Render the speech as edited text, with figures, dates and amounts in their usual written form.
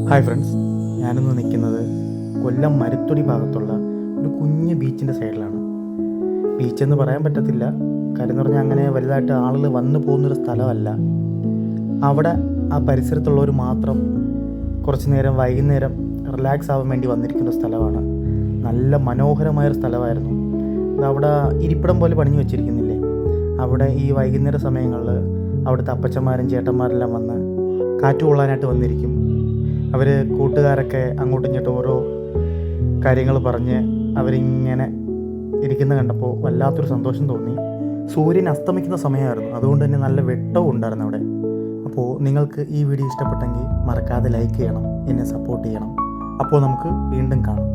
Hi friends, ഞാനിന്ന് നിൽക്കുന്നത് കൊല്ലം മരുത്തൊടി ഭാഗത്തുള്ള ഒരു കുഞ്ഞ് ബീച്ചിൻ്റെ സൈഡിലാണ്. ബീച്ചെന്ന് പറയാൻ പറ്റത്തില്ല, കാര്യം എന്ന് പറഞ്ഞാൽ അങ്ങനെ വലുതായിട്ട് ആളുകൾ വന്നു പോകുന്നൊരു സ്ഥലമല്ല. അവിടെ ആ പരിസരത്തുള്ളവർ മാത്രം കുറച്ച് നേരം വൈകുന്നേരം റിലാക്സ് ആവാൻ വേണ്ടി വന്നിരിക്കുന്ന സ്ഥലമാണ്. നല്ല മനോഹരമായൊരു സ്ഥലമായിരുന്നു. അവിടെ ഇരിപ്പിടം പോലെ പണിഞ്ഞു വെച്ചിരിക്കുന്നില്ലേ, അവിടെ ഈ വൈകുന്നേര സമയങ്ങളിൽ അവിടുത്തെ അപ്പച്ചന്മാരും ചേട്ടന്മാരെല്ലാം വന്ന് കാറ്റ് കൊള്ളാനായിട്ട് വന്നിരിക്കും. അവർ കൂട്ടുകാരൊക്കെ അങ്ങോട്ടും ഇങ്ങോട്ടും ഓരോ കാര്യങ്ങൾ പറഞ്ഞ് അവരിങ്ങനെ ഇരിക്കുന്ന കണ്ടപ്പോൾ വല്ലാത്തൊരു സന്തോഷം തോന്നി. സൂര്യൻ അസ്തമിക്കുന്ന സമയമായിരുന്നു, അതുകൊണ്ട് തന്നെ നല്ല വെട്ടവും ഉണ്ടായിരുന്നു അവിടെ. അപ്പോൾ നിങ്ങൾക്ക് ഈ വീഡിയോ ഇഷ്ടപ്പെട്ടെങ്കിൽ മറക്കാതെ ലൈക്ക് ചെയ്യണം, എന്നെ സപ്പോർട്ട് ചെയ്യണം. അപ്പോൾ നമുക്ക് വീണ്ടും കാണാം.